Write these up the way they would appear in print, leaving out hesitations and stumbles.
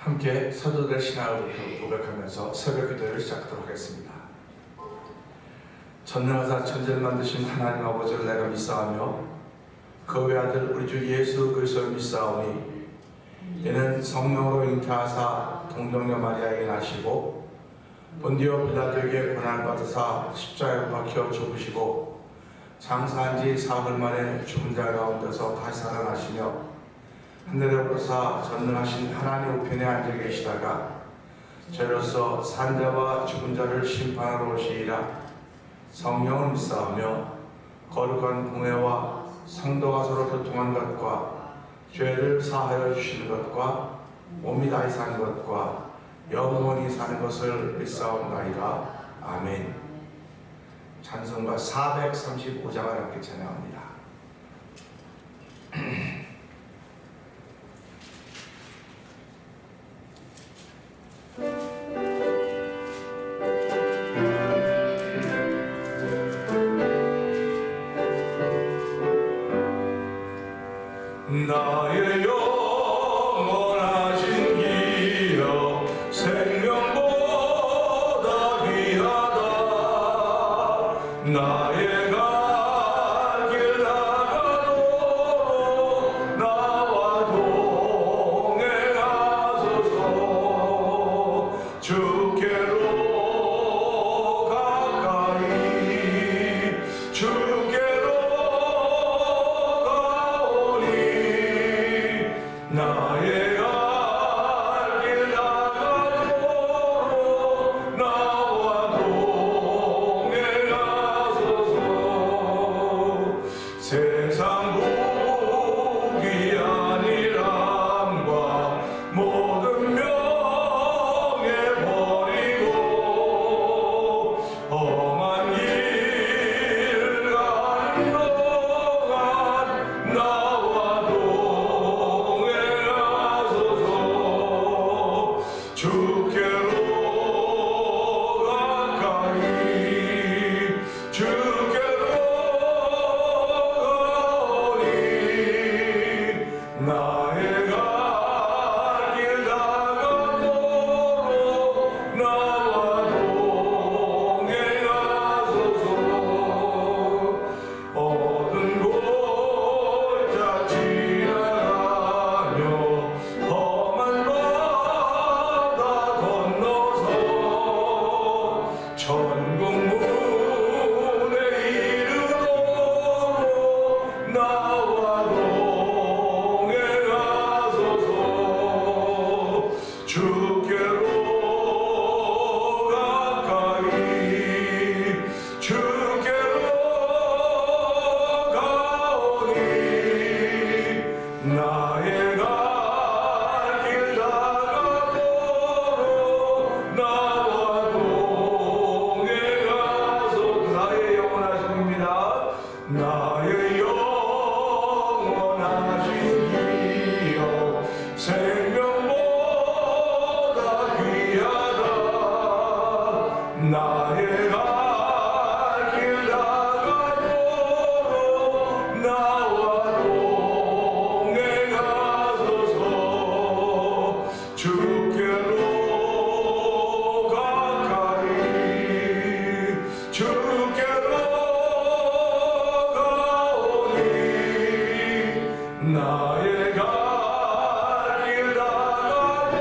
함께 사도들 신앙을 고백하면서 새벽 기도를 시작하도록 하겠습니다. 전능하사 천지를 만드신 하나님 아버지를 내가 믿사오며 그 외아들 우리 주 예수 그리스도를 믿사오니 이는 성령으로 잉태하사 동정녀 마리아에게 나시고 본디오 빌라도에게 고난을 받으사 십자가에 박혀 죽으시고 장사한 지 사흘 만에 죽은 자 가운데서 다시 살아나시며 하늘에 오르사 전능하신 하나님 우편에 앉아 계시다가 저로서 산자와 죽은 자를 심판하러 오시리라. 성령을 믿사오며 거룩한 공회와 성도가 서로 교통한 것과 죄를 사하여 주시는 것과 몸이 다시 사는 것과 영원히 사는 것을 믿사옵나이다. 아멘. 찬송가 435장을 함께 찬양합니다. 나의 영원하신 기억 생명보다 귀하다. 나의 갈 길 나가도록 나와 동행하소서. 주께로 가까이 주께로 나의 갈 길 나가도록 나와 동행하소서. 세상 복이 아니람과 모든 명예 버리고 험한 길 가는 동안 나와 주께로 가까이 주께로 가오니 나의 갈 길 나가도록 나와 동행하소서. 어두운 골짜 지나가며 험한 천국 문에 이르도록 나와 동행하소서. 주께로 가까이 주께로 가오니 나의 갈 길 나가도록 나와 나의 영원하신 기억 생명보다 귀하다. 나의 갈 길 나가도록 나와 동행하소서. 주께로 가까이 주께로 나의 갈 길 나가도록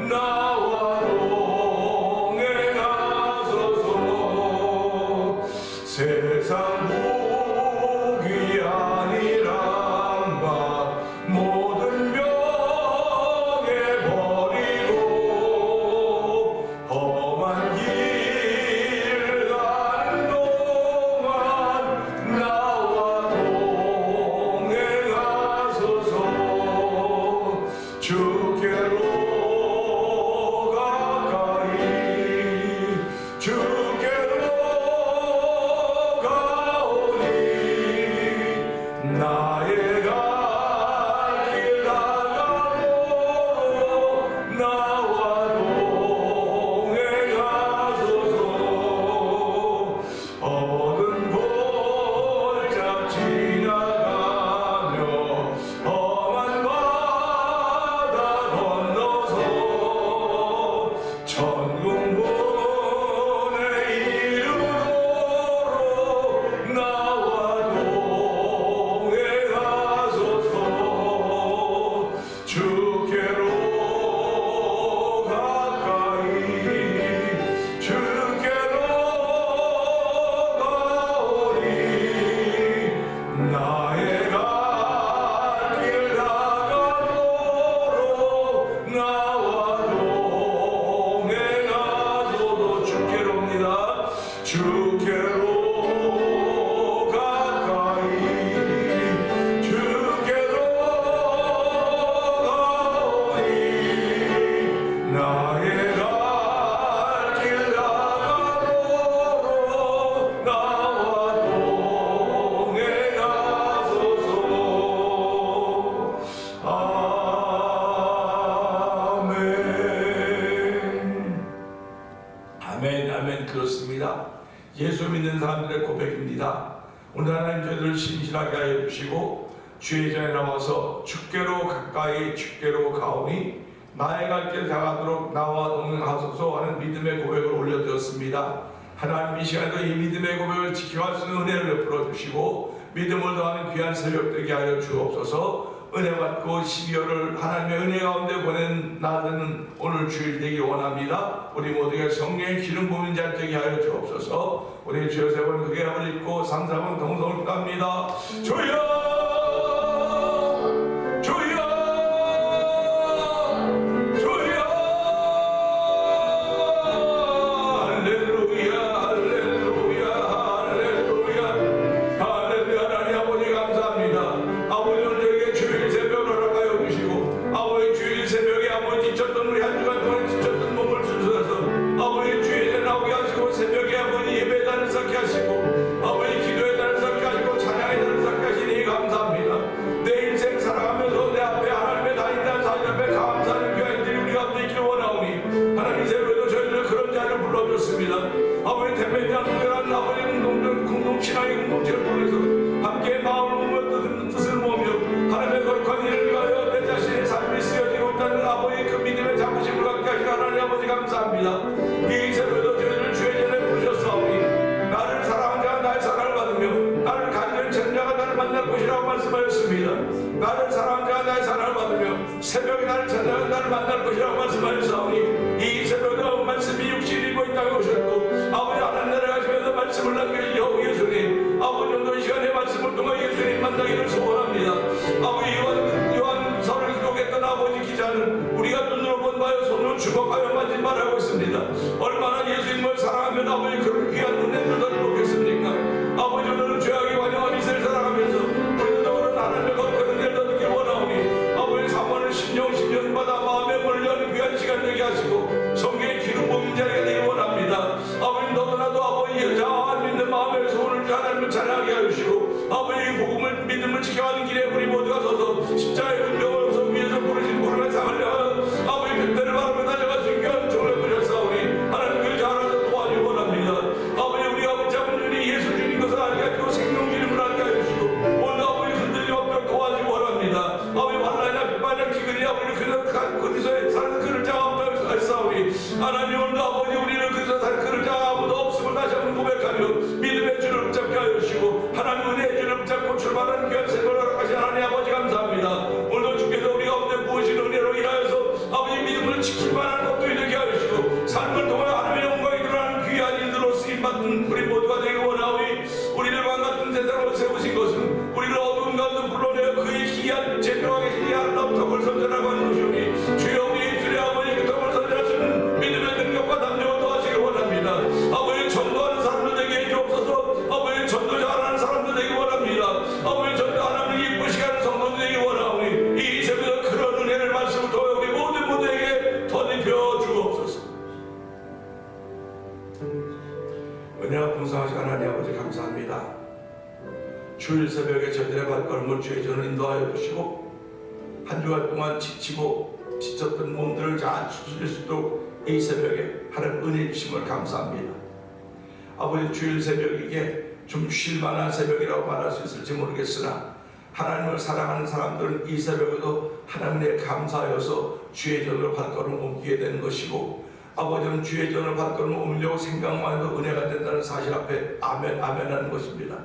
나와 동행하소서. 세상 복이 아니란 바 모든 명예 버리고 험한 길 가는 동안 나와 동행하소서. 주께로 가까이 주께로 가오니 나의 갈 길 나가도록 나와 동행하소서. 어두운 골짜 지나가며 험한 바다 주께로 가까이 주께로 가오리 나의 갈 길 다가도록 나와 동행하소서 주께로입니다 주께로 가까이 주께로 가오리 나의 갈 길 다가도록 나와 동행하소서 아멘 아멘 그렇습니다. 예수 믿는 사람들의 고백입니다. 오늘 하나님 저희들을 신실하게 하여 주시고 주의 전에 나와서 주께로 가까이 주께로 가오니 나의 갈 길 다가도록 나와 동행하소서 하는 믿음의 고백을 올려드렸습니다. 하나님 이 시간에도 이 믿음의 고백을 지켜갈 수 있는 은혜를 베풀어 주시고 믿음을 더하는 귀한 새벽 되게 하여 주옵소서. 은혜 받고 12월을 하나님의 은혜 가운데 보낸 날은 오늘 주일 되기 원합니다. 우리 모두가 성령의 기름 부은 자 되게 하여 주옵소서. 우리 주여 세 번 크게 한번 읽고 3, 4번 동성을 기도합니다. 주여 주여 주여 할렐루야 할렐루야 할렐루야 할렐루야. 하나님 아버지 감사합니다. 아버지 오늘 저에게 주일 새벽을 허락하여 주시고 아버지 주일 새벽에 아버지 지쳤던 우리 한 주간 동안 지쳤던 몸을 순수해서 아버지 주일에 나오게 하시고 새벽에 아버지 예배의 단을 쌓게 하시고 아버지 기도의 단을 쌓게 하시고 찬양의 단을 쌓게 하시니 감사합니다. 내 인생 살아가면서 내 앞에 하나님의 다인단 사실 앞에 감사하는 귀한들이 우리 가운데 있기를 원하오니 하나님 새벽에도 저희들 그런 자를 불러줬습니다. 아버지 대면장 특별한 아버지 공동신앙의 공동체를 통해서 함께 마음을 모으며 뜻을 모으며 하나님의 거룩한 일을 위하여 내 자신의 삶이 쓰여지고 있다는 아버지 그 믿음의 자부심을 갖게 하시는 하나님 아버지 감사합니다. 이 새벽에도 저희를 주의 전에 부르셨사오니 나를 사랑한 자가 나의 사랑을 받으며 나를 간절히 찾는 자가 나를 만날 것이라고 말씀하셨습니다. 나를 사랑한 자가 나의 사랑을 받으며 새벽에 나를 찾는 자가 나를 만날 것이라고 말씀하셨사오니 이 새벽에도 말씀이 육신이 입어 이 땅에 오셨고 아버지 하나님 나라에 가시면서 말씀을 남겨주신 여호 예수님 아버지 오늘 이 시간에 말씀을 통해 예수님 만나기를 소원합니다. 아버지 요한서를 기록했던 아버지 기자는 우리가 눈으로 본 바요 손으로 주목하여 만진 말하고 있습니다. 얼마나 예수님을 사랑하면 아버지 그런 귀한 은혜들을 놓겠습니까? 아버지 오늘은 죄악의 관영한 이세를 살아가면서 우리도 오늘 하나님의 거룩한 은혜를 얻기 원하오니 아버지 사모를 신령받아 마음의 문을 여는 귀한 시간 되게 하시고 성경의 기름 부은 자리가 되기 원합니다. 아버지 너도 나도 아버지 여자 믿는 마음의 소원을 하나님을 찬양하게 하시고 아버지 복음을 믿음을 지켜가는 길에 우리 모두가 서서 십자가의 운명을 서 위에서 부르신 부름의 상을 향하여 아버지 백대를 바라며 달려갈 수 있게 하는 종을 부셨사오니 하나님 그 자라서 도와주기 원합니다. 아버지 우리가 붙잡은 줄이 예수 주님 것을 알게 하시고 생명 기름을 알게 하시고 오늘 아버지 흔들림 없도록 도와주기 원합니다. 아버지 환난이나 빗발이나 기근이 아버지 그리스도에 사는 그를 자가 없다고 하사오니 하나님 오늘 아버지 우리를 그리스도에 사는 그를 자가 아무도 없음을 다시 한번 고백하며 믿음의 줄을 붙잡게 하여 주시고 하나님 은혜의 줄을 붙잡고 출발하는 귀한 생활을 허락하신 하나님 아버지 감사합니다. 오늘도 주께서 우리 가운데 부으신 은혜로 인하여서 아버지 믿음을 지킬 만한 것도 이르게 하시고 삶을 통해 하나님의 영광이 드러나는 귀한 일들로 쓰임받는 우리 모두가 되기 원하오니 우리를 왕 같은 세상으로 세우신 것은 우리를 어두운 가운데 불러내어 그의 기이한 제도하게 기이한 아름다운 덕을 선전하고 하는 것이오니 주여 우리 입술의 아버지 그 덕을 선전할 수 있는 믿음의 능력과 담력을 도와주시기 원합니다. 아버지 전도하는 사람들 되게 해주옵소서. 아버지 전도자라는 사람들 되기 원합니다. 아버지 전도 하나님을 기쁘시게 하는 성도들 되기 원하오니 이 새벽에 그런 은혜를 말씀을 통해 우리 모든 분들에게 덧입혀 주옵소서. 은혜와 풍성하신 하나님 아버지 감사합니다. 주일 새벽에 저희들의 발걸음을 주의 전으로 인도하여 주시고 한 주간 동안 지쳤던 몸들을 잘 추스릴 수 있도록 이 새벽에 하나님 은혜 주심을 감사합니다. 아버지 주일 새벽이기에 좀 쉴만한 새벽이라고 말할 수 있을지 모르겠으나 하나님을 사랑하는 사람들은 이 새벽에도 하나님의 감사하여서 주의 전으로 발걸음을 옮기게 되는 것이고 아버지는 주의 전으로 발걸음을 옮기려고 생각만 해도 은혜가 된다는 사실 앞에 아멘 아멘 하는 것입니다.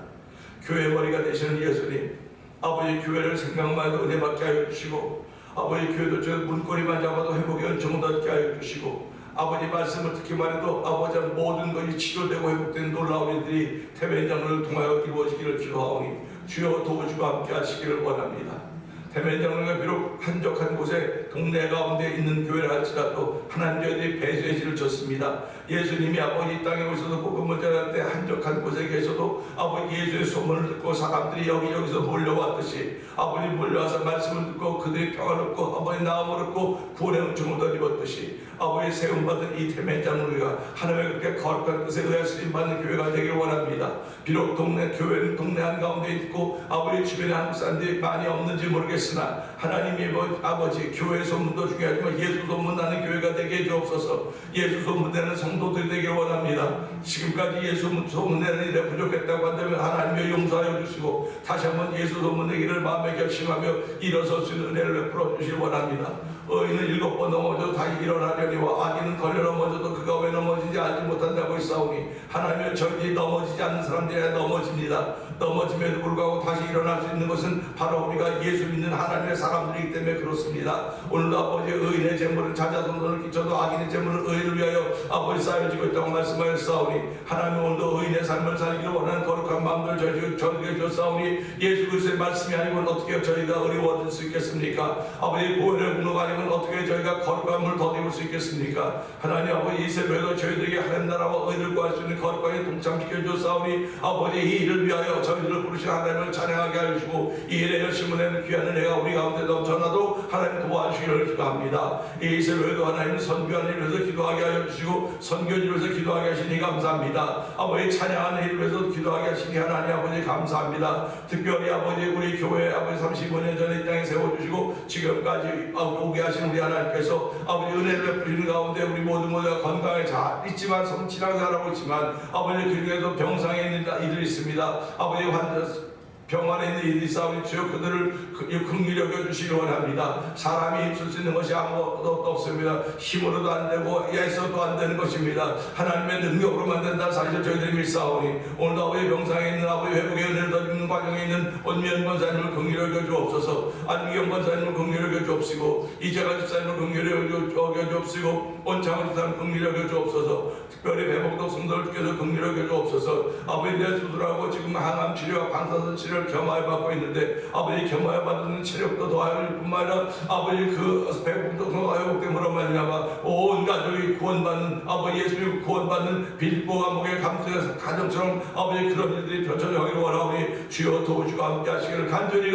교회 머리가 되시는 예수님 아버지 교회를 생각만 해도 은혜 받게 하여 주시고 아버지 교회도 저 문고리만 잡아도 회복의 은총을 얻게 하여 주시고 아버지 말씀을 듣기 말해도 아버지 모든 것이 치료되고 회복된 놀라운 일들이 태면장로를 통하여 이루어지기를 기도하오니 주여 도우시고 함께 하시기를 원합니다. 태면장로가 비록 한적한 곳에 동네 가운데 있는 교회를 할지라도 하나님 저희들이 배수의 질을 줬습니다. 예수님이 아버지 이 땅에 오셔서 복음을 전할 때 한적한 곳에 계셔도 아버지 예수의 소문을 듣고 사람들이 여기저기서 몰려왔듯이 아버지 몰려와서 말씀을 듣고 그들이 평안을 얻고 아버지 나음을 얻고 구원의 은총을 얻었듯이 아버지 세움받은 이 태면장로가 하나님의 그렇게 거룩한 뜻에 의해 쓰임받는 교회가 되길 원합니다. 비록 교회는 동네 한가운데 있고 아버지 주변에 한국 사람들이 많이 없는지 모르겠으나 하나님이 아버지 교회 소문도 중요하지만 예수 소문 나는 교회가 되게 해주옵소서. 예수 소문 내는 성도들이 되길 원합니다. 지금까지 예수 소문 내는 일에 부족했다고 한다면 하나님이 용서하여 주시고 다시 한번 예수 소문 내기를 마음에 결심하며 일어설 수 있는 은혜를 베풀어 주시길 원합니다. 의인은 7번 넘어져도 다시 일어나려니와 악인은 걸려 넘어져도 그가 왜 넘어지는지 알지 못한다고 했사오니 하나님의 저희들이 넘어지지 않는 사람들이 넘어집니다. 넘어짐에도 불구하고 다시 일어날 수 있는 것은 바로 우리가 예수 믿는 하나님의 사람들이기 때문에 그렇습니다. 오늘도 아버지 의인의 재물은 자자손손을 끼쳐도 악인의 재물은 의인을 위하여 아버지 쌓여지고 있다고 말씀하였사오니 하나님 오늘도 의인의 삶을 살기를 원하는 거룩한 마음들을 저희에게 주었사오니 예수 그리스도의 말씀이 아니면 어떻게 저희가 어려워질 수 있겠습니까? 아버지 보혈의 공로가 아니면 어떻게 저희가 거룩함을 덧입을 수 있겠습니까? 하나님 아버지 이 새벽에도 저희들에게 하나님 나라와 의를 구할 수 있는 거룩함에 동참시켜 주었사오니 아버지 이 일을 위하여 저희들을 부르신 하나님을 찬양하게 하시고 이 일에 열심을 내는 귀한 은혜가 우리 가운데 넘쳐나도 하나님 도와주시기를 기도합니다. 이 새벽에도 하나님 선교하는 일을 위해서 기도하게 하여 주시고 선교지를 위해서 기도하게 하시니 감사합니다. 아버지 찬양하는 일을 위해서 기도하게 하시니 하나님 아버지 감사합니다. 특별히 아버지 우리 교회 아버지 35년 전에 이 땅에 세워주시고 지금까지 오게 하신 우리 하나님께서 아버지 은혜를 베푸시는 가운데 우리 모두가 건강에 잘 있지만 성취하게 살아가고 있지만 아버지 그 중에도 병상에 있는 이들이 있습니다. 아버지 환자 병원에 있는 이들이 싸우니 주여 그들을 긍휼히 여겨주시기 원합니다. 사람이 힘쓸 수 있는 것이 아무것도 없습니다. 힘으로도 안 되고 애써도 안 되는 것입니다. 하나님의 능력으로만 된다는 사실을 저희들이 믿사오니 오늘도 아버지 병상에 있는 아버지 회복의 은혜를 더입는 과정에 있는 원미연 권사님을 긍휼히 여겨주옵소서. 안미경 권사님을 긍휼히 여겨주옵시고 이재관 집사님을 긍휼히 여겨주옵시고 원창원 집사님을 긍휼히 여겨주옵소서. 특별히 배복도 성도들께서 긍휼히 여겨주옵소서. 아버지 내 수술하고 지금 항암 치료와 방사선 치료 겸하여 받고 있는데 아버지 겸하여 받는 체력도 더하여 줄 뿐만 아니라 아버지 그 배복도 회복됨으로 말미암아 온 가족이 구원받는 아버지 예수님 구원받는 빌보 감옥의 감수의 가정처럼 아버지 그런 일들이 펼쳐져가기를 원하오니 주여 도우시고 함께 하시기를 간절히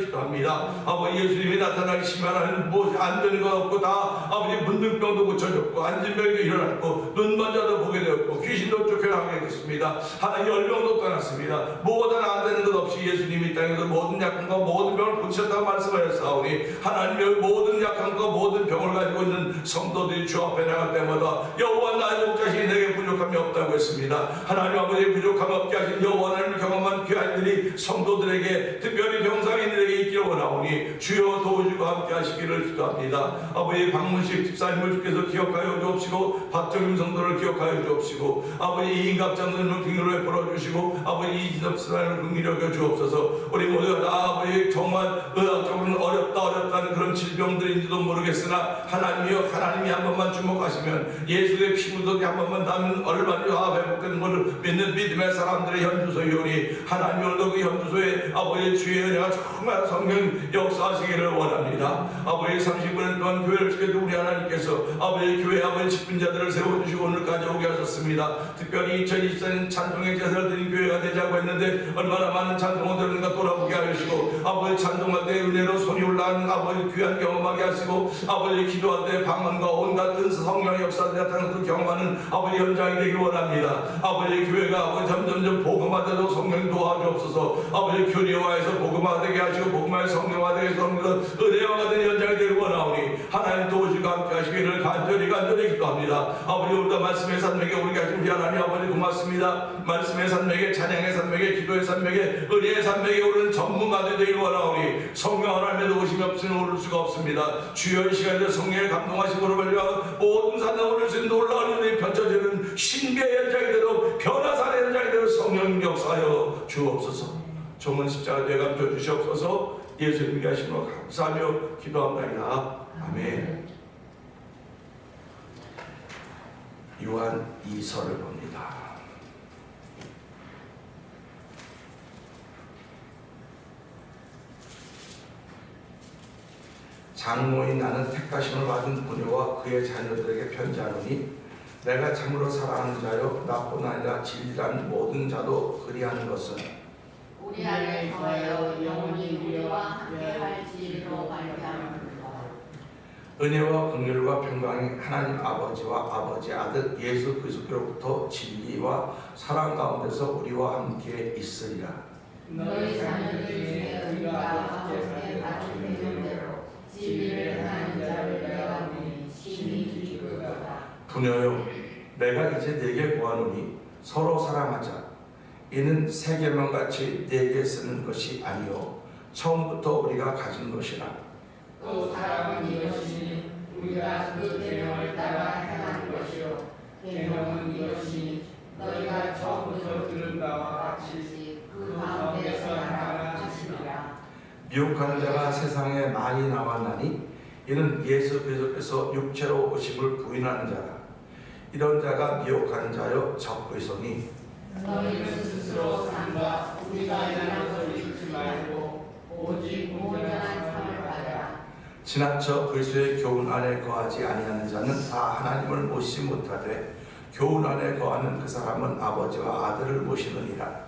기도합니다. 아버지 예수님이 나타나기 시간에는 무엇이 안 되는 것 없고 다 아버지 문둥병도 고쳐졌고 안진병도 일어났고 눈먼자도 보게 되었고 귀신도 쫓겨나게 됐습니다. 하나님 열병도 떠났습니다. 뭐가 다 안 되는 것 없이 예수님이 이 땅에서 모든 약함과 모든 병을 고치셨다고 말씀하셨사오니 하나님의 모든 약함과 모든 병을 가지고 있는 성도들이 주 앞에 나갈 때마다 여호와 나의 목자신이 내게 부족함이 없다고 했습니다. 하나님 아버지의 부족함 없게 하신 여호와 하나님을 경험한 귀한 일이 성도들에게 특별히 병상인들에게 있기를 원하오니 주여 도우시고 함께 하시기를 기도합니다. 아버지 박문식 집사님을 주께서 기억하여 주옵시고 박정임 성도를 기억하여 주옵시고 아버지 이인갑장님을 긍휼히 베풀어 주시고 아버지 이지섭 스라를 긍휼히 여겨 주옵소서. 우리 모두가 다 아버지 정말 의학적으로는 어렵다는 그런 질병들인지도 모르겠으나 하나님이 한 번만 주목하시면 예수의 피부덕이 한 번만 닿으면 얼마나 회복되는 것을 믿는 믿음의 사람들의 현주소이오니 하나님 오늘도 그 현주소에 아버지 주의 은혜가 정말 성령 역사하시기를 원합니다. 아버지 30년 동안 교회를 지켜준 우리 하나님께서 아버지 교회 아버지 직분자들을 세워주시고 오늘까지 오게 하셨습니다. 특별히 2024년 찬송의 제사를 드린 교회가 되자고 했는데 얼마나 많은 찬송을 드리는가 돌아보게 하시고 아버지 찬송할 때 은혜로 손이 올라가는 아버지 귀한 경험하게 하시고 아버지 기도할 때 방언과 온갖 은사 성령의 역사들이 나타나는 그 경험하는 아버지 현장이 되길 원합니다. 아버지 교회가 아버지 점점점 복음화되도록 성령 도와주옵소서. 아버지 교리화에서 복음화되게 하시고 복음화에서 성령화되게 해서 은혜화가 되는 현장이 되길 원하오니 하나님 도우시고 함께 하시기를 간절히 기도합니다. 아버지 오늘도 말씀의 산맥에 우리가 하신 우리 하나님 아버지 고맙습니다. 말씀의 산맥에 찬양의 산맥에 기도의 산맥에 은혜의 산맥에 오르는 전문가들이 되길 원하오니 성령 하나님의 도우심이 없으면 오를 수가 없습니다. 주여 이 시간에 성령의 감동하심으로 말미암아 모든 산에 오를 수 있는 놀라운 일이 펼쳐지는 신비의 현장이 되도록 변화산의 현장이 되도록 성령 역사하여 주옵소서. 종은 십자가 되어 감춰 주시옵소서. 예수님께 하심으로 감사하며 기도합니다. 아멘. 요한 2서를 봅니다. 장로인 나는 택하심을 받은 부녀와 그의 자녀들에게 편지하노니 내가 참으로 사랑하는 자요 나뿐 아니라 진리한 모든 자도 그리하는 것은 우리 안에 거하여 영원히 우리와 함께할지로 말미암으로다. 은혜와 긍휼과 평강이 하나님 아버지와 아버지 아들 예수 그리스도로부터 진리와 사랑 가운데서 우리와 함께 있으리라. 너희 자녀들 중에 우리가 함께 받은 대로 진리를 하는 자를 내가 보니 심히 기쁘도다. 부녀여 내가 이제 네게 구하노니 서로 사랑하자. 이는 새 계명같이 네게 쓰는 것이 아니요 처음부터 우리가 가진 것이라. 또 사랑은 이것이니 우리가 그 계명을 따라 행하는 것이요 계명은 이것이니 너희가 처음부터 들은 바와 같이 그 가운데서 행하라 하시니라. 미혹하는 자가 세상에 많이 나왔나니 이는 예수 그리스도께서 육체로 오심을 부인하는 자라. 이런 자가 미혹하는 자여 적그리스도니 너희는 스스로 삼가 우리가 이런 것을 잊지 말고 오직 온전한 삶을 받아라. 지나쳐 그리스도의 교훈 안에 거하지 아니하는 자는 다 하나님을 모시지 못하되 교훈 안에 거하는 그 사람은 아버지와 아들을 모시느니라.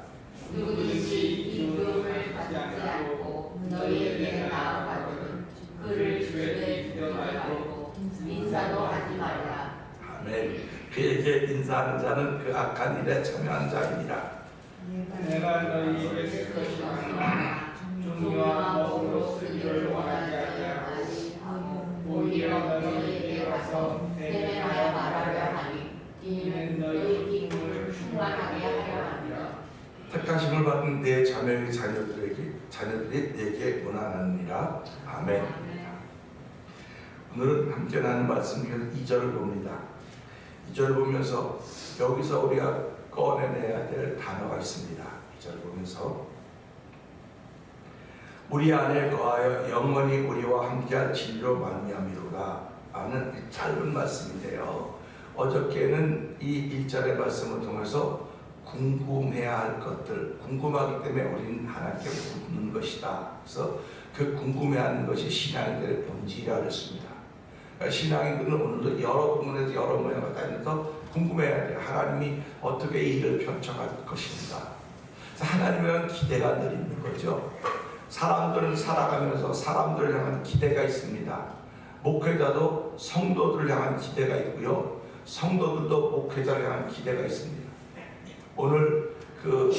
누구든지 임금을 받지 않고 너희에게 나아가거든 그를 주에게 기도 말고 인사도 하지 말라. 아멘. 그에게 인사하는 자는 그 악한 일에 참여한 자이니라. 내가 너희에게 쓸 것이 많으나 종류와 먹으로 쓰기를 원하지 아니하고 오히려 너희에게 와서 대면하여 말하려 하니 이는 너희 기쁨을 충만하게 하려 함이라. 택하심을 받은 내 자매의 자녀들이 내게 원하느니라. 아멘. 오늘은 함께 나눈 말씀 중에 2절을 봅니다. 2절을 보면서 여기서 우리가 꺼내내야 될 단어가 있습니다. 2절을 보면서 우리 안에 거하여 영원히 우리와 함께할 진리로 말미암이로다 하는 짧은 말씀인데요. 어저께는 이 1절의 말씀을 통해서 궁금해야 할 것들, 궁금하기 때문에 우리는 하나님께 묻는 것이다. 그래서 그 궁금해하는 것이 신앙인들의 본질이라고 했습니다. 그러니까 신앙인들은 오늘도 여러 부분에서 여러 모양을 다니면서 궁금해야 돼요. 하나님이 어떻게 이 일을 펼쳐갈 것인가. 그래서 하나님이란 기대가 늘 있는 거죠. 사람들은 살아가면서 사람들을 향한 기대가 있습니다. 목회자도 성도들을 향한 기대가 있고요. 성도들도 목회자를 향한 기대가 있습니다. 오늘 그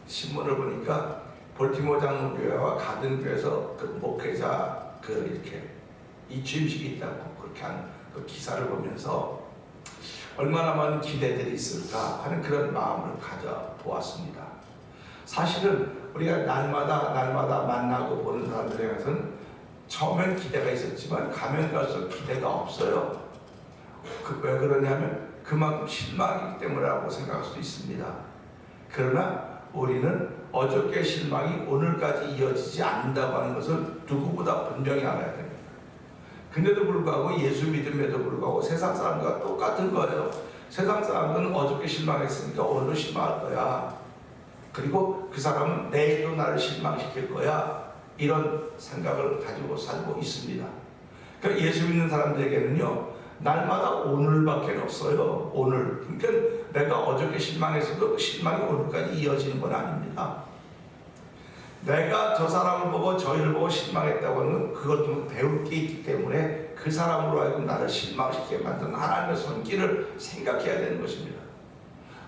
신문을 보니까 볼티모어 장로교회와 가든교회에서 그 목회자 그 이렇게 이 취임식이 있다고 그렇게 하는 그 기사를 보면서 얼마나 많은 기대들이 있을까 하는 그런 마음을 가져 보았습니다. 사실은 우리가 날마다 만나고 보는 사람들에 대해서는 처음엔 기대가 있었지만 가면 갈수록 기대가 없어요. 왜 그러냐면 그만큼 실망이기 때문이라고 생각할 수도 있습니다. 그러나 우리는 어저께 실망이 오늘까지 이어지지 않는다고 하는 것을 누구보다 분명히 알아야 됩니다. 근데도 불구하고 예수 믿음에도 불구하고 세상 사람과 똑같은 거예요. 세상 사람들은 어저께 실망했으니까 오늘도 실망할 거야. 그리고 그 사람은 내일도 나를 실망시킬 거야. 이런 생각을 가지고 살고 있습니다. 그러니까 예수 믿는 사람들에게는요, 날마다 오늘밖에 없어요. 오늘. 그러니까 내가 어저께 실망했어도 그 실망이 오늘까지 이어지는 건 아닙니다. 내가 저 사람을 보고 저 일을 보고 실망했다고 하는 그것 좀 배울 게 있기 때문에 그 사람으로 하여금 나를 실망시키게 만드는 하나님의 손길을 생각해야 되는 것입니다.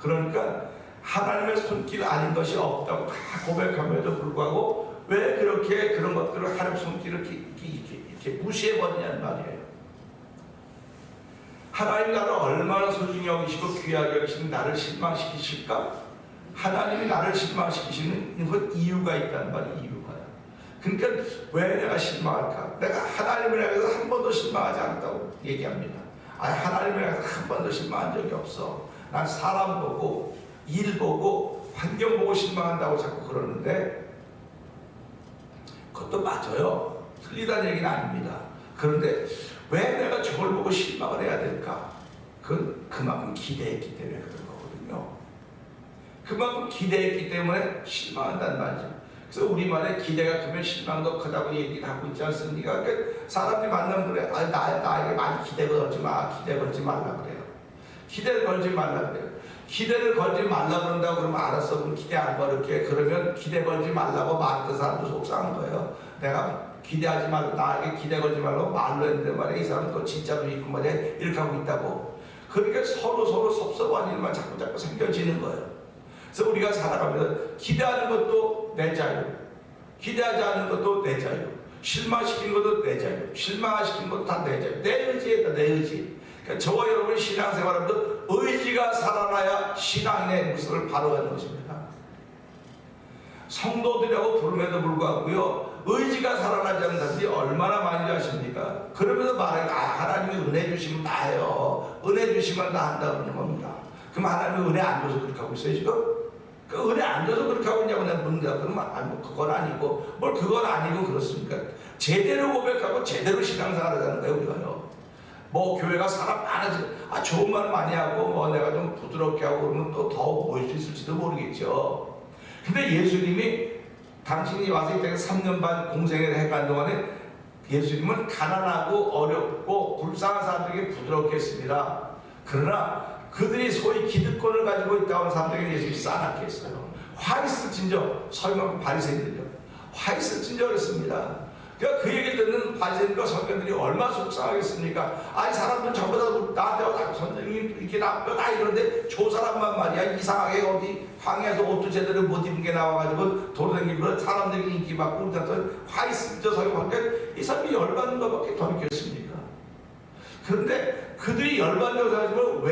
그러니까 하나님의 손길 아닌 것이 없다고 다 고백함에도 불구하고 왜 그렇게 그런 것들을 하나님의 손길을 이렇게 무시해버리냐는 말이에요. 하나님 나를 얼마나 소중히 여기시고 귀하게 여기시는 나를 실망시키실까? 하나님이 나를 실망시키시는 그 이유가 있다는 말이에요. 이유가요. 그러니까 왜 내가 실망할까? 내가 하나님을 향해서 한 번도 실망하지 않았다고 얘기합니다. 아니, 하나님을 향해서 한 번도 실망한 적이 없어. 난 사람 보고 일 보고 환경 보고 실망한다고 자꾸 그러는데 그것도 맞아요. 틀리다는 얘기는 아닙니다. 그런데 왜 내가 저걸 보고 실망을 해야 될까? 그건 그만큼 기대했기 때문에 그런 거거든요. 그만큼 기대했기 때문에 실망한다는 말이죠. 그래서 우리말에 기대가 크면 실망도 크다고 얘기를 하고 있지 않습니까? 그러니까 사람들이 만나면 그래. 나에게 많이 기대 걸지 마. 기대 걸지 말라 그래요. 기대를 걸지 말라 그래요. 기대를 걸지 말라 그런다고 그러면 알았어. 그럼 기대 안 걸을게. 그러면 기대 걸지 말라고 말했던 사람도 속상한 거예요. 내가 기대하지 말고 나에게 기대 걸지 말라고 말로 했는데 말이야. 이 사람은 그거 진짜로 있고 말이야. 이렇게 하고 있다고. 그러니까 서로 섭섭한 일만 자꾸 생겨지는 거예요. 그래서 우리가 살아가면서 기대하는 것도 내 자유, 기대하지 않는 것도 내 자유, 실망시키는 것도 내 자유, 실망시키는 것도 다 내 자유. 내 의지에다 내 의지. 그러니까 저와 여러분이 신앙생활하면서 의지가 살아나야 신앙의 모습을 바로가는 것입니다. 성도들이라고 부름에도 불구하고요, 의지가 살아나지 않는 사람들이 얼마나 많이 하십니까? 그러면서 말해요. 하나님이 은혜 주시면 다 해요. 은혜 주시면 다 한다 그러는 겁니다. 그럼 하나님이 은혜 안 줘서 그렇게 하고 있어요 지금? 그 은혜 안 줘서 그렇게 하고 있냐고 내가 묻는다. 그러면 그건 아니고, 뭘 그건 아니고 그렇습니까? 제대로 고백하고 제대로 신앙생활 하자는 거예요 우리가요. 뭐 교회가 사람 많아지고 좋은 말 많이 하고 뭐 내가 좀 부드럽게 하고 그러면 또 더 모일 수 있을지도 모르겠죠. 근데 예수님이 당신이 와서 이 땅에 3년 반 공생을 해간 동안에 예수님은 가난하고 어렵고 불쌍한 사람들에게 부드럽게 했습니다. 그러나 그들이 소위 기득권을 가지고 있다고 하는 사람들에게 예수님이 싸납게 했어요. 화 있을 진저, 서기관과 바리새인들요. 화 있을 진저 그랬습니다. 그러니까 그 얘기를 듣는 바리새인과 서기관들이 얼마나 속상하겠습니까? 아니 사람들 전부 다 나한테 와서 선생님 이렇게 나쁘다 이러는데 저 사람만 말이야 이상하게 어디 황해에서 옷도 제대로 못 입은 게 나와가지고 돌아다니면서 사람들이 인기 받고 우리한테 화 있을 진저 서기관과 이 사람이 열받는 것밖에 더 있겠습니까? 그런데 그들이 열받는다고 생각하지만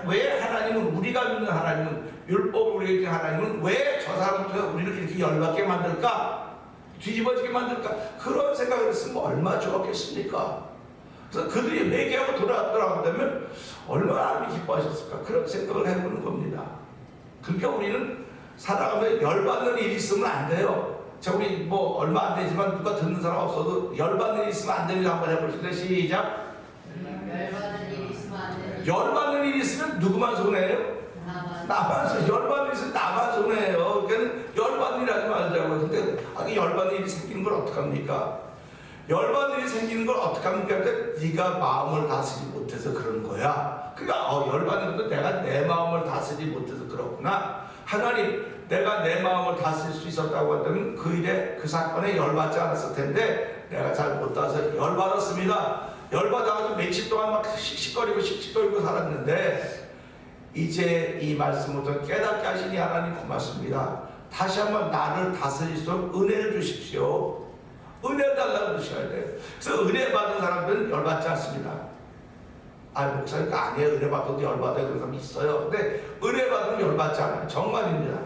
왜 하나님은, 우리가 믿는 하나님은, 율법을 우리가 믿는 하나님은 왜 저 사람부터 우리를 이렇게 열받게 만들까? 뒤집어지게 만들까? 그런 생각을 했으면 얼마나 좋았겠습니까? 그래서 그들이 회개하고 돌아간다면 얼마나 하나님이 기뻐하셨을까? 그런 생각을 해보는 겁니다. 그러니까 우리는 살아가면서 열받는 일이 있으면 안 돼요. 자, 우리 뭐 얼마 안 되지만 누가 듣는 사람 없어도 열받는 일이 있으면 안 됩니다. 한번 해보실래요? 시작! 열받는 일이 있으면 안 돼. 열받는 일이 있으면 누구만 손해예요? 나만 손해. 열받는 일이 있으면 나만 손해예요. 그러니까 열받는 일 하지 말자고요. 근데 열받는 일이 생기는 걸 어떡합니까? 열받는 일이 생기는 걸 어떡합니까? 그러니까 네가 마음을 다스리지 못해서 그런 거야. 그러니까 열받는 것도 내가 내 마음을 다스리지 못해서 그렇구나. 하나님, 내가 내 마음을 다스릴 수 있었다고 한다면 그 일에, 그 사건에 열받지 않았을 텐데 내가 잘 못 따라서 열받았습니다. 열받아가지고 며칠 동안 막 씩씩거리고 살았는데 이제 이 말씀부터 깨닫게 하시니 하나님 고맙습니다. 다시 한번 나를 다스릴 수 있도록 은혜를 주십시오. 은혜 달라고 그러셔야 돼요. 그래서 은혜 받은 사람들은 열받지 않습니다. 목사님 아니에요. 은혜 받아도 열받아요. 그런 사람이 있어요. 근데 은혜 받으면 열받지 않아요. 정말입니다.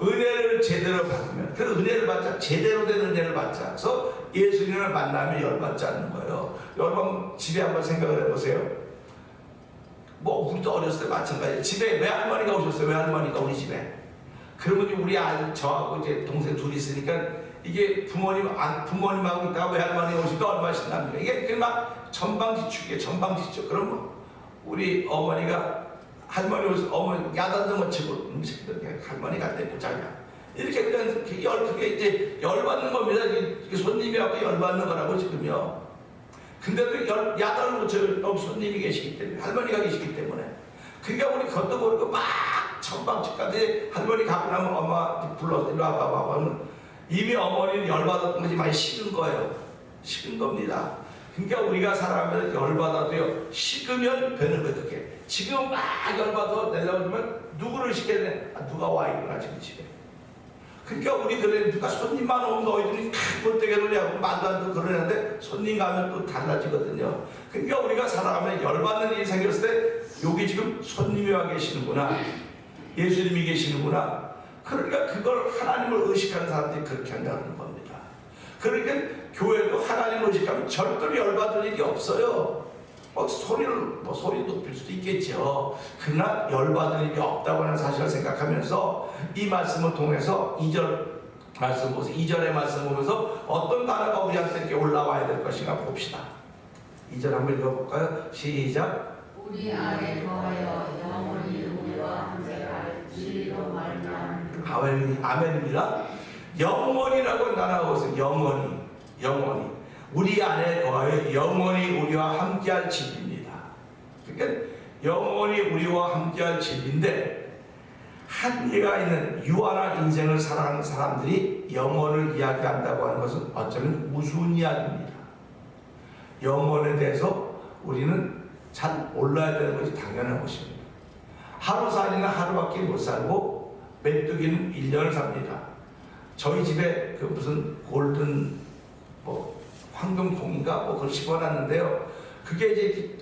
은혜를 제대로 받으면, 그 은혜를 받자, 제대로 된 은혜를 받자. 그래서 예수님을 만나면 열받지 않는 거예요. 여러분 집에 한번 생각을 해보세요. 뭐 우리도 어렸을 때 마찬가지예요. 집에 외할머니가 오셨어요. 외할머니가 우리 집에. 그러면 우리 저하고 이제 동생 둘이 있으니까 이게 부모님하고 있다가 외할머니 오시니까 얼마나 신납니까? 이게 막 전방지축이에요. 그러면 우리 어머니가 할머니 오셔서 어머니 야단도 못 치고 할머니가 내보자냐 이렇게 그냥 그게 이제 열받는 겁니다. 이게 손님이 하고 열받는 거라고 지금요. 근데도 야단을 못 쳐요. 너무 손님이 계시기 때문에, 할머니가 계시기 때문에. 그러니까 우리 그것도 모르고 막 전방집까지 할머니 가고 나면 엄마 불러서 이리 와봐 하면 이미 어머니는 열받았던 것이 많이 식은 거예요. 식은 겁니다. 그러니까 우리가 살아가면서 열받아도요, 식으면 되는 거예요. 그게 지금 막 열받아 내려오면 누구를 시켜야 돼? 누가 와 있구나 지금 집에. 그러니까 우리 그래 누가 손님만 오면 너희들이 볼때게 놀냐고 말도 안 듣고 그러는데 손님 가면 또 달라지거든요. 그러니까 우리가 살아가면 열받는 일이 생겼을 때 여기 지금 손님이 와 계시는구나, 예수님이 계시는구나. 그러니까 그걸 하나님을 의식하는 사람들이 그렇게 한다는 겁니다. 그러니까 교회도 하나님을 의식하면 절대로 열받을 일이 없어요. 소리 높일 수도 있겠죠. 그러나 열받을 일이 없다고 하는 사실을 생각하면서 이 말씀을 통해서 2절 말씀 보세요. 2절의 말씀 보면서 어떤 단어가 우리한테 이렇게 올라와야 될 것인가 봅시다. 2절 한번 읽어볼까요? 시작. 우리 안에 거하여 영원히 우리와 함께할 진리로 말미암아. 아멘입니다. 영원이라고 나라고 있어요. 영원히 우리 안에 거하여 영원히 우리와 함께할 집입니다. 그러니까 영원히 우리와 함께할 집인데, 한계가 있는 유한한 인생을 살아가는 사람들이 영원을 이야기한다고 하는 것은 어쩌면 우스운 이야기입니다. 영원에 대해서 우리는 잘 몰라야 되는 것이 당연한 것입니다. 하루 살이는 하루밖에 못 살고 메뚜기는 1년을 삽니다. 저희 집에 그 무슨 골든 황금콩인가 그걸 심어놨는데요. 그게 이제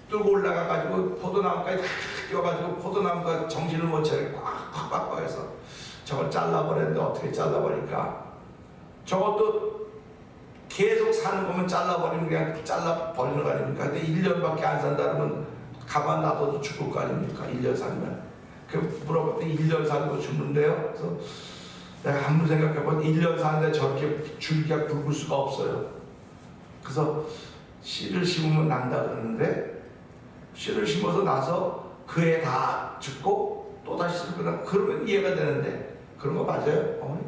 뚫고 올라가가지고 포도나무까지 다 뛰어가지고 포도나무가 정신을 못 차리고 꽉 해서 저걸 잘라버렸는데, 어떻게 잘라버릴까? 저것도 계속 사는 거면 잘라버리면 그냥 잘라버리는 거 아닙니까? 근데 1년밖에 안 산다 그러면 가만 놔둬도 죽을 거 아닙니까? 1년 살면. 그 물어봤더니 1년 살고 죽는데요. 그래서 내가 한번 생각해보면 1년 사는데 저렇게 줄기가 굵을 수가 없어요. 그래서 씨를 심으면 난다 그러는데, 씨를 심어서 나서 그 해 다 죽고 또 다시 심으면, 그러면 이해가 되는데, 그런 거 맞아요? 어머니?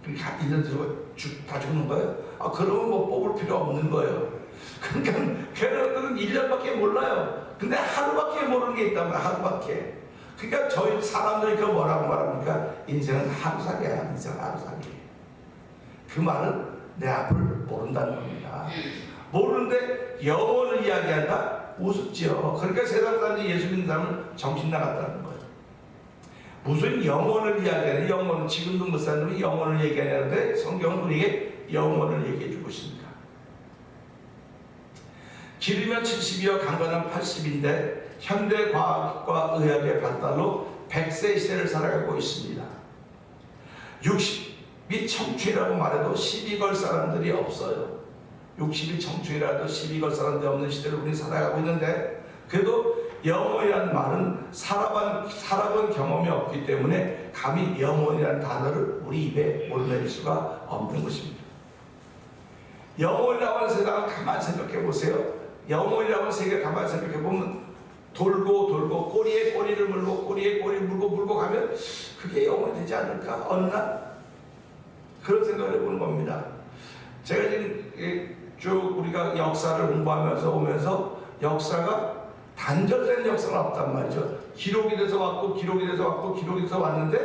그렇게 1년 들고 다 죽는 거예요? 그러면 뭐 뽑을 필요 없는 거예요. 그러니까 걔네들은 1년밖에 몰라요. 근데 하루밖에 모르는 게 있단 말이야. 하루밖에. 그러니까 저희 사람들이 그 뭐라고 말합니까? 인생은 하루살이야. 인생은 하루살이. 그 말은 내 앞을 모른다는 겁니다. 모르는데 영원을 이야기한다? 우습지요. 그러니까 세상 사람들이 예수 믿는 사람은 정신 나갔다는 거예요. 무슨 영원을 이야기하는, 영원은 지금도 못 사는 놈이 영원을 얘기하는데 성경은 우리에게 영원을 얘기해 주고 있습니다. 길이면 70이요 강건은 80인데 현대 과학과 의학의 발달로 100세 시대를 살아가고 있습니다. 60이 청춘이라고 말해도 시비 걸 사람들이 없어요. 60이 청춘이라도 시비 걸 사람들이 없는 시대를 우리는 살아가고 있는데, 그래도 영원이라는 말은 살아본 경험이 없기 때문에 감히 영원이라는 단어를 우리 입에 몰아낼 수가 없는 것입니다. 영원이라고 하는 세상을 가만히 생각해 보세요. 영원이라고 하는 세계를 가만히 생각해 보면 돌고 꼬리에 꼬리를 물고 꼬리에 꼬리를 물고 가면 그게 영원이 되지 않을까? 어느 날 그런 생각을 해보는 겁니다. 제가 지금 쭉 우리가 역사를 공부하면서 오면서 역사가 단절된 역사가 없단 말이죠. 기록이 돼서 왔고 기록이 돼서 왔고 기록이 돼서 왔는데,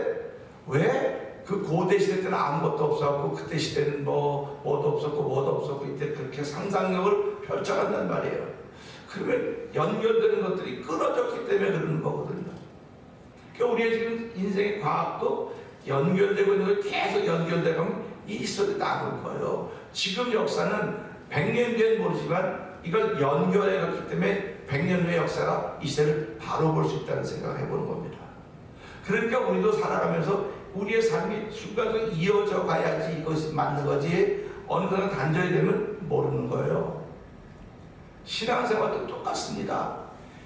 왜 그 고대 시대 때는 아무것도 없었고 그때 시대는 뭐도 없었고 이때 그렇게 상상력을 펼쳐간단 말이에요. 그러면 연결되는 것들이 끊어졌기 때문에 그러는 거거든요. 그러니까 우리의 지금 인생의 과학도 연결되고 있는 걸 계속 연결되면 이 시설이 남을 거예요. 지금 역사는 100년 뒤엔 모르지만 이걸 연결해 갔기 때문에 100년 후의 역사가 이 시대를 바로 볼 수 있다는 생각을 해보는 겁니다. 그러니까 우리도 살아가면서 우리의 삶이 순간적으로 이어져 가야지 이것이 맞는 거지, 어느 순간 단절이 되면 모르는 거예요. 신앙생활도 똑같습니다.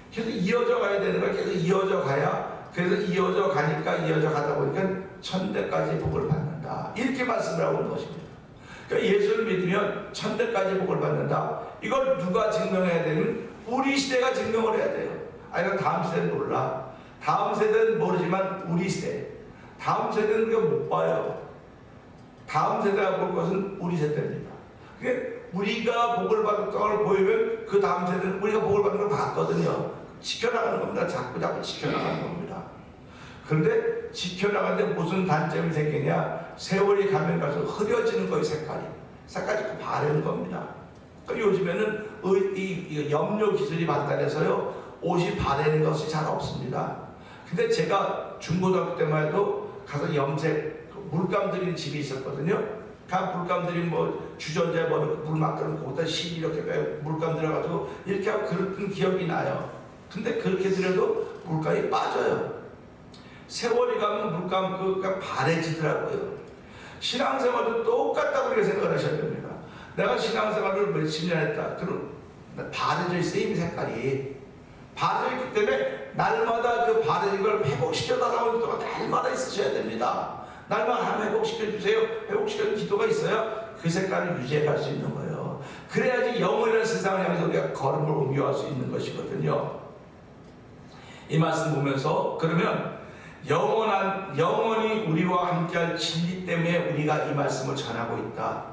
계속 이어져 가야 되는 거예요. 계속 이어져 가야, 그래서 이어져 가다 보니까 천대까지 복을 받는다. 이렇게 말씀을 하고 있는 것입니다. 그러니까 예수를 믿으면 천대까지 복을 받는다. 이걸 누가 증명해야 되면 우리 시대가 증명을 해야 돼요. 아니, 다음 세대는 몰라. 다음 세대는 모르지만 우리 세대. 다음 세대는 그거 못 봐요. 다음 세대가 볼 것은 우리 세대입니다. 그러니까 우리가 복을 받았던 걸 보이면 그 다음 세대는 우리가 복을 받는 걸 봤거든요. 지켜나가는 겁니다. 자꾸 지켜나가는 겁니다. 그런데 지켜나가는데 무슨 단점이 생기냐? 세월이 가면 갈수록 흐려지는 거예요. 색깔이 자꾸 바래는 겁니다. 그러니까 요즘에는 이 염료 기술이 발달해서요, 옷이 바래는 것이 잘 없습니다. 근데 제가 중고등학교 때만 해도 가서 염색 물감 들이는 집이 있었거든요. 그 물감 들이는 주전자에 물 막 끓는 거기다 실 이렇게 빼고 물감 들어가지고 이렇게 하고 그랬던 기억이 나요. 근데 그렇게 들여도 물감이 빠져요. 세월이 가면 물감가 바래지더라고요. 신앙생활도 똑같다고 그렇게 생각을 하셔야 됩니다. 내가 신앙생활을 몇십 년 했다. 그럼 바래져 있어요. 이미 색깔이 바래져 있기 때문에 날마다 그 바래진 걸 회복시켜달라고 하는 동안 날마다 있으셔야 됩니다. 날마다 하나님 회복시켜주세요. 회복시켜주는 기도가 있어야 그 색깔을 유지해갈 수 있는 거예요. 그래야지 영원이라는 세상을 향해서 우리가 걸음을 옮겨갈 수 있는 것이거든요. 이 말씀 보면서 그러면 영원히 우리와 함께할 진리 때문에 우리가 이 말씀을 전하고 있다.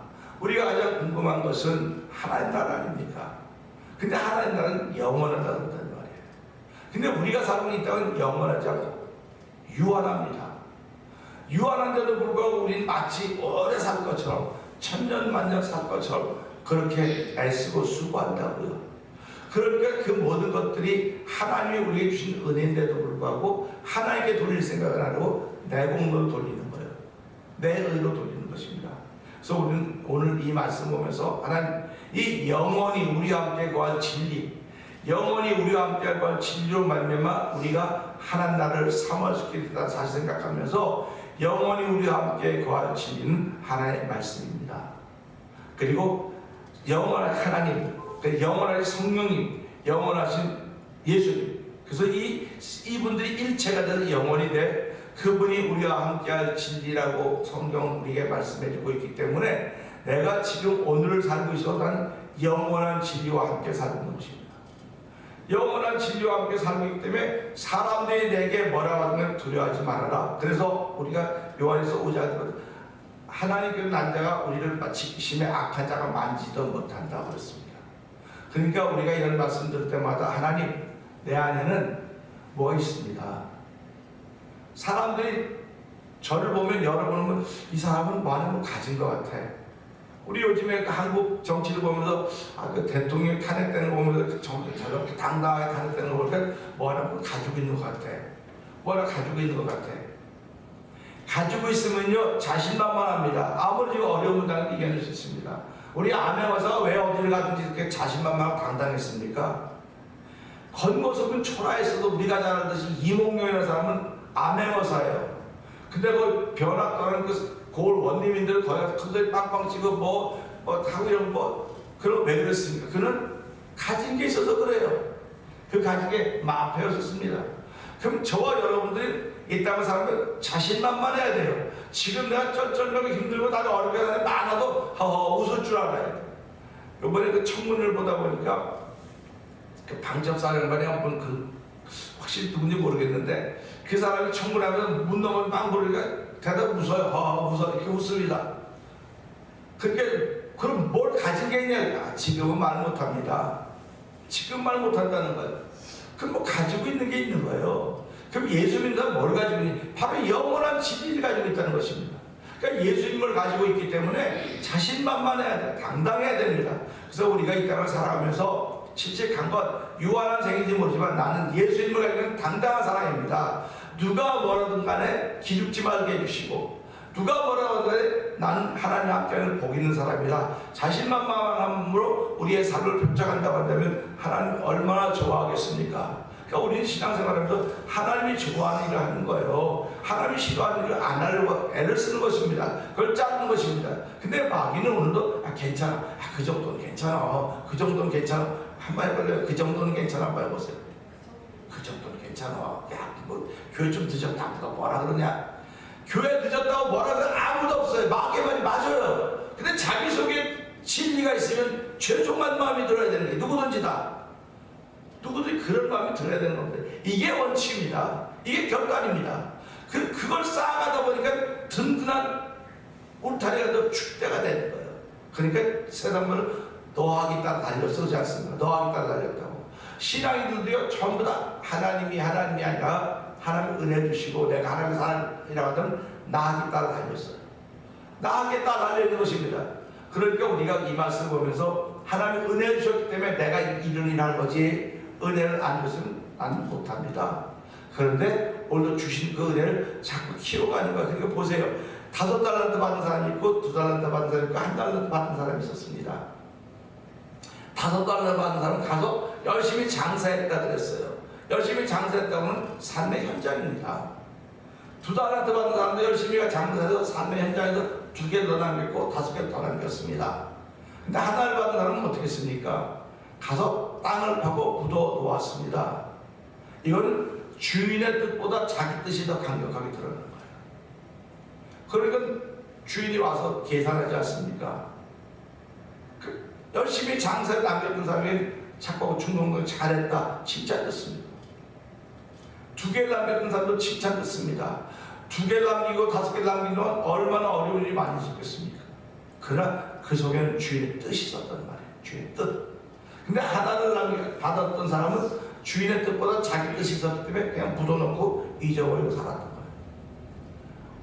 우리가 가장 궁금한 것은 하나님 나라 아닙니까? 근데 하나님 나라는 영원하다고 한다는 말이에요. 근데 우리가 살고 있는 땅은 영원하지 않고 유한합니다. 유한한데도 불구하고 우리는 마치 오래 살 것처럼 천년 만년 살 것처럼 그렇게 애쓰고 수고한다고요. 그러니까 그 모든 것들이 하나님이 우리에게 주신 은혜인데도 불구하고 하나님께 돌릴 생각을 안 하고 내 공로로 돌리는 거예요. 내 의로 돌리는 것입니다. 그래서 우리는 오늘 이 말씀 보면서 하나님 이 영원히 우리와 함께 거할 진리, 영원히 우리와 함께 거할 진리로 말미암아 우리가 하나님 나라를 사모할 수 있게 된다 사실 생각하면서 영원히 우리와 함께 거할 진리는 하나님의 말씀입니다. 그리고 영원한 하나님, 영원하신 성령님, 영원하신 예수님. 그래서 이분들이 일체가 돼서 영원이 돼 그분이 우리와 함께할 진리라고 성경은 우리에게 말씀해주고 있기 때문에 내가 지금 오늘을 살고 있어도 난 영원한 진리와 함께 살고 있는 것입니다. 영원한 진리와 함께 살고 있기 때문에 사람들이 내게 뭐라고 하면 두려워하지 말아라. 그래서 우리가 요한에서 5장 하나님께서 난 자가 우리를 마치 심히 악한 자가 만지도 못한다고 그랬습니다. 그러니까 우리가 이런 말씀 들을 때마다 하나님 내 안에는 뭐가 있습니다. 사람들이 저를 보면 여러분은 이 사람은 많은 걸 가진 것 같아. 우리 요즘에 한국 정치를 보면서 그 대통령 탄핵되는 거 보면서 저렇게 당당하게 탄핵되는 거 볼 때 뭐 하나 가지고 있는 것 같아. 뭐 하나 가지고 있는 것 같아. 가지고 있으면요 자신만만합니다. 아무리 어려운 문제는 이겨낼 수 있습니다. 우리 암행어사가 왜 어디를 가든지 이렇게 자신만만하고 당당했습니까? 겉모습은 초라했어도 우리가 잘 알듯이 이몽룡이라는 사람은 암행어사예요. 근데 그 변학과는 그 고을 원리민들 거기 가서 큰소리 빵빵 치고 뭐 하고 이런 그럼 왜 그랬습니까? 그는 가진 게 있어서 그래요. 그 가진 게 마음표였습니다. 그럼 저와 여러분들이 이 땅을 살면 자신만만해야 돼요. 지금 내가 쩔쩔하게 힘들고 나를 어렵게 하는 많아도 웃을 줄 알아야 돼요. 이번에 그 청문회를 보다 보니까 그 방첩사령관이 한 분 확실히 누군지 모르겠는데 그 사람이 청문회하면서 문 넘으면 빵 부르니까 대답 웃어요. 웃어 이렇게 웃습니다. 그러니까 그럼 뭘 가진 게 있냐? 지금은 말 못합니다. 지금 말 못한다는 거예요. 그럼 뭐 가지고 있는 게 있는 거예요. 그럼 예수님은 뭘 가지고 있니? 바로 영원한 진리를 가지고 있다는 것입니다. 그러니까 예수님을 가지고 있기 때문에 자신만만해야 돼. 당당해야 됩니다. 그래서 우리가 이 땅을 살아가면서 칠칠한 것 유한한 생인지 모르지만 나는 예수님을 가지고 있는 당당한 사람입니다. 누가 뭐라든 간에 기죽지 말게 해주시고 누가 뭐라고 하든 간에 나는 하나님 함께하는 복 있는 사람이다. 자신만만함으로 우리의 삶을 펼쳐간다고 한다면 하나님 얼마나 좋아하겠습니까? 그러니까 우리는 신앙생활하면서 하나님이 좋아하는 일을 하는 거예요. 하나님이 싫어하는 일을 안 하려고 애를 쓰는 것입니다. 그걸 짜는 것입니다. 근데 마귀는 오늘도 괜찮아. 그 정도는 괜찮아. 그 정도는 괜찮아. 한번 해볼래요? 그 정도는 괜찮아. 한번 해보세요. 그 정도는 괜찮아. 야, 뭐 교회 좀 늦었다. 누가 뭐라 그러냐? 교회 늦었다고 뭐라 그러는 아무도 없어요. 마귀의 말이 맞아요. 근데 자기 속에 진리가 있으면 죄송한 마음이 들어야 되는 게 누구든지 다. 누구든지 그런 마음이 들어야 되는 건데 이게 원칙입니다. 이게 결단입니다. 그걸 쌓아가다 보니까 든든한 울타리가 더 축대가 되는 거예요. 그러니까 세상은 노하기 따라 달렸지 않습니까? 노하기 따라 달렸다고. 신앙인들도요 전부 다 하나님이 아니라 하나님 은혜 주시고 내가 하나님의 사람이라고 하면 나하기 따라 달렸어요. 나하기 따라 달려있는 것입니다. 그러니까 우리가 이 말씀 보면서 하나님 은혜 주셨기 때문에 내가 이런 일을 할 거지 은혜를 안 줬으면 나는 못합니다. 그런데 오늘도 주신 그 은혜를 자꾸 키워가는 거예요. 그러니까 보세요. 5달란트 받은 사람이 있고 2달란트 받은 사람이 있고 1달란트 받은 사람이 있었습니다. 5달란트 받은 사람은 가서 열심히 장사했다 그랬어요. 열심히 장사했다고는 삶의 현장입니다. 2달란트 받은 사람도 열심히 장사해서 삶의 현장에서 2개 더 남겼고 5개 더 남겼습니다. 근데 하나를 받은 사람은 어떻게 했습니까? 가서 땅을 파고 묻어 놓았습니다. 이건 주인의 뜻보다 자기 뜻이 더 강력하게 드러나는 거예요. 그러니까 주인이 와서 계산하지 않습니까? 열심히 장사를 남겼던 사람이 자꾸 충동을 잘했다 칭찬 듣습니다. 2개를 남겼던 사람도 칭찬 듣습니다. 2개를 남기고 5개를 남기는 건 얼마나 어려운 일이 많이 있었겠습니까? 그러나 그 속에는 주인의 뜻이 있었단 말이에요. 주인의 뜻. 근데 하나를 받았던 사람은 주인의 뜻보다 자기 뜻이 있었기 때문에 그냥 묻어놓고 잊어버리고 살았던 거예요.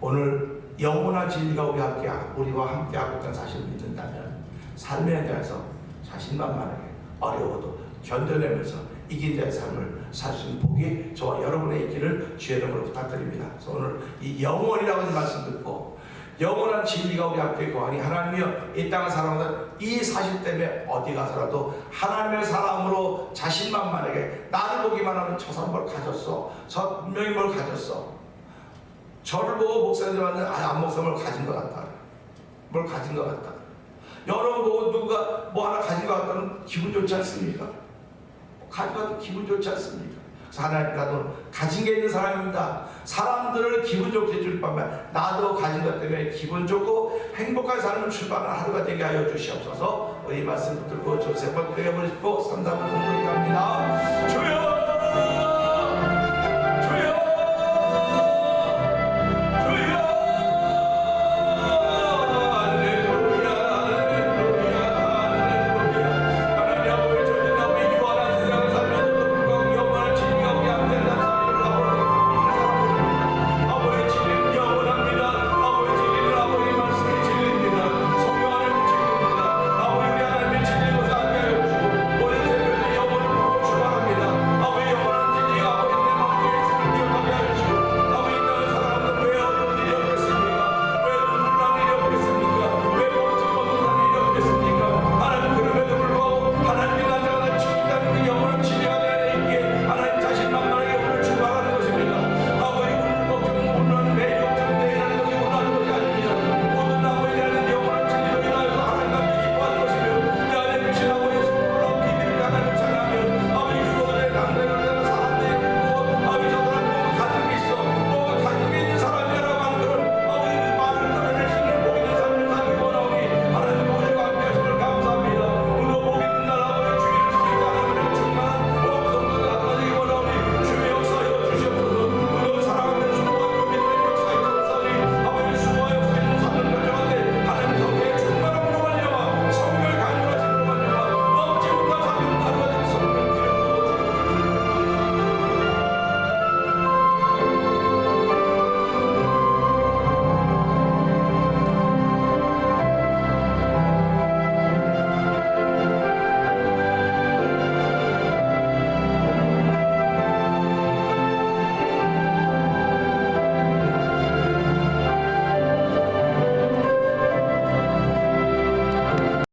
오늘 영원한 진리가 우리와 함께하고 있다는 사실을 믿는다면 삶에 대해서 자신만만하게 어려워도 견뎌내면서 이긴 자의 삶을 살 수 있는 복이 저와 여러분의 있기를 주의 이름으로 부탁드립니다. 그래서 오늘 이 영원이라고 하는 말씀 듣고 영원한 진리가 우리 앞에 거하니 하나님이여 이 땅을 살아가는 이 사실 때문에 어디 가서라도 하나님의 사람으로 자신만만하게 나를 보기만 하면 저 사람 뭘 가졌어, 저 분명히 뭘 가졌어, 저를 보고 목사님 왔는데 안 목사 뭘 가진 것 같다, 뭘 가진 것 같다. 여러분 보고 누가 뭐 하나 가진 것 같다면 기분 좋지 않습니까? 가진 것 같으면 기분 좋지 않습니까? 그래서 하나님 나도 가진 게 있는 사람입니다. 사람들을 기분 좋게 해줄 바면 나도 가진 것 때문에 기분 좋고 행복한 삶을 출발하는 하루가 되게 하여 주시옵소서. 우리 말씀 듣고 조세 번 드려버리시고 3, 4분 공부합니다.